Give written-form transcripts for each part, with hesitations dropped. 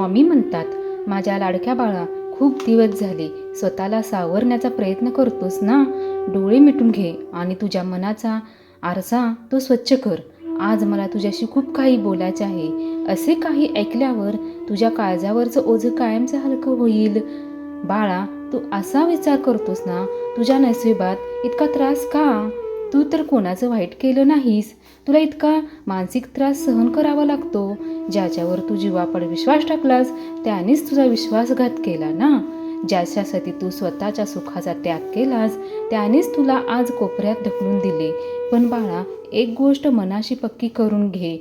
स्वामी म्हणतात, माझ्या लाडक्या बाळा, खूप दिवस झाले स्वतःला सावरण्याचा प्रयत्न करतोस ना. डोळे मिटून घे आणि तुझ्या मनाचा आरसा तो स्वच्छ कर. आज मला तुझ्याशी खूप काही बोलायचे आहे. असे काही ऐकल्यावर तुझ्या काळजावरचं ओझं कायमचं हलकं होईल. बाळा, तू असा विचार करतोस ना, तुझ्या नशिबात इतका त्रास का? तू तर कोणाचं वाईट केलं नाहीस. तुला इतका मानसिक त्रास सहन करावा लागतो. ज्याच्यावर तू जीवापाड विश्वास टाकलास त्यानेच तुझा विश्वासघात केला ना. ज्याच्यासाठी तू स्वतःच्या सुखाचा त्याग केलास त्यानेच तुला आज कोपऱ्यात ढकलून दिले. पण बाळा, एक गोष्ट मनाशी पक्की करून घे,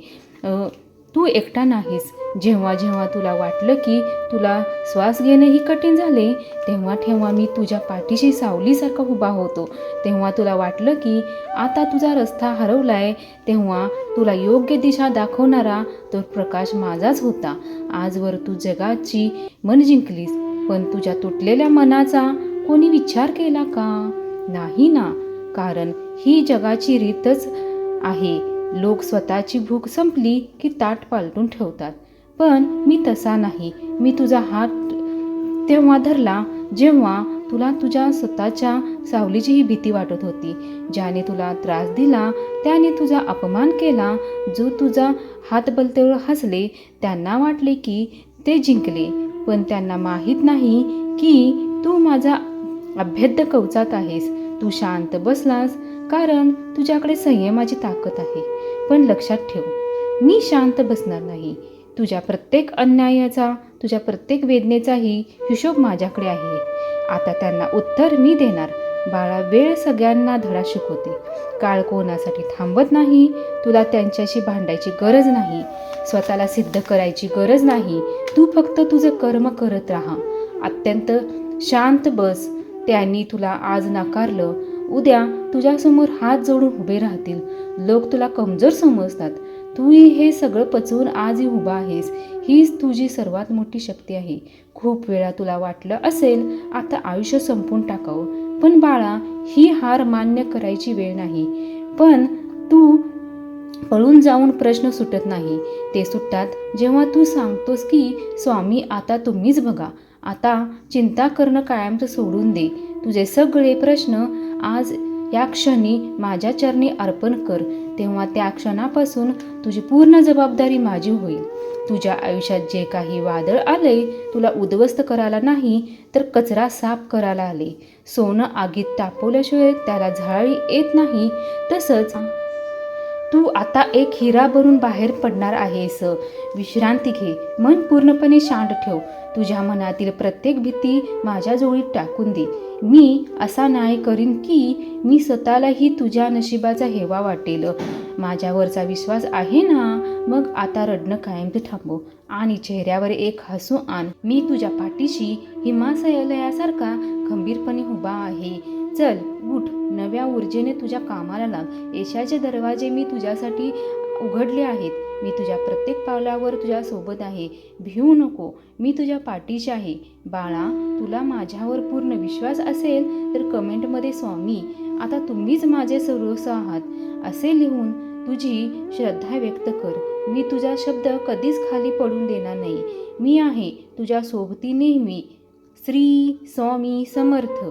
तू एकटा नाहीस. जेव्हा जेव्हा तुला वाटलं की तुला श्वास घेणंही कठीण झाले, तेव्हा तेव्हा मी तुझ्या पाठीशी सावलीसारखा उभा होतो. तेव्हा तुला वाटलं की आता तुझा रस्ता हरवलाय, तेव्हा तुला योग्य दिशा दाखवणारा तो प्रकाश माझाच होता. आजवर तू जगाची मन जिंकलीस, पण तुझ्या तुटलेल्या मनाचा कोणी विचार केला का? नाही ना. कारण ही जगाची रीतच आहे. लोक स्वतःची भूक संपली की ताट पालटून ठेवतात. पण मी तसा नाही. मी तुझा हात तेव्हा धरला जेव्हा तुला तुझ्या स्वतःच्या सावलीचीही भीती वाटत होती. ज्याने तुला त्रास दिला त्याने तुझा अपमान केला. जो तुझा हात बलतेवर हसले त्यांना वाटले की ते जिंकले, पण त्यांना माहीत नाही की तू माझा अभेद्य कवचात आहेस. तू शांत बसलास कारण तुझ्याकडे संयमाची ताकद आहे. पण लक्षात ठेव, मी शांत बसणार नाही. तुझ्या प्रत्येक अन्यायाचा, तुझ्या प्रत्येक वेदनेचाही हिशोब माझ्याकडे आहे. आता त्यांना उत्तर मी देणार. बाळा, वेळ सगळ्यांना धडा शिकवते. काळ कोणासाठी थांबत नाही. तुला त्यांच्याशी भांडायची गरज नाही. स्वतःला सिद्ध करायची गरज नाही. तू फक्त तुझं कर्म करत राहा. अत्यंत शांत बस. त्यांनी तुला आज नाकारलं, उद्या तुझ्यासमोर हात जोडून उभे राहतील. लोक तुला कमजोर समजतात. तूही हे सगळं पचवून आजही उभा आहेस. हीच तुझी सर्वात मोठी शक्ती आहे. खूप वेळा तुला वाटलं असेल आता आयुष्य संपून टाकावं, पण बाळा, ही हार मान्य करायची वेळ नाही. पण तू पळून जाऊन प्रश्न सुटत नाही. ते सुटतात जेव्हा तू सांगतोस की स्वामी, आता तुम्हीच बघा. आता चिंता करणं कायमचं सोडून दे. तुझे सगळे प्रश्न आज या क्षणी माझ्या चरणी अर्पण कर. तेव्हा त्या क्षणापासून तुझी पूर्ण जबाबदारी माझी होईल. तुझ्या आयुष्यात जे काही वादळ आले, तुला उद्ध्वस्त करायला नाही तर कचरा साफ करायला आले. सोनं आगीत तापवल्याशिवाय त्याला झळाळी येत नाही. तसंच तू आता एक हिरा बनून बाहेर पडणार आहेस. विश्रांती घे. मन पूर्णपणे शांत ठेव. तुझ्या मनातील प्रत्येक भीती माझ्या जोळीत टाकून दे. मी असा न्याय करीन की मी स्वतःलाही तुझ्या नशिबाचा हेवा वाटेल. माझ्यावरचा विश्वास आहे ना, मग आता रडणं कायमचं थांबव आणि चेहऱ्यावर एक हसू आण. मी तुझ्या पाठीशी हिमालयासारखा खंबीरपणे उभा आहे. चल, उठ. नव्या ऊर्जेने तुझ्या कामाला लाग. यशाचे दरवाजे मी तुझ्यासाठी उघडले आहेत. मी तुझ्या प्रत्येक पावलावर तुझ्या सोबत आहे. भिवू नको. मी तुझ्या पाठीशी आहे. बाळा, तुला माझ्यावर पूर्ण विश्वास असेल तर कमेंटमध्ये स्वामी, आता तुम्हीच माझे सर्वस्व आहात असे लिहून तुझी श्रद्धा व्यक्त कर. मी तुझा शब्द कधीच खाली पडून देणार नाही. मी आहे तुझ्या सोबती नेहमी. श्री स्वामी समर्थ.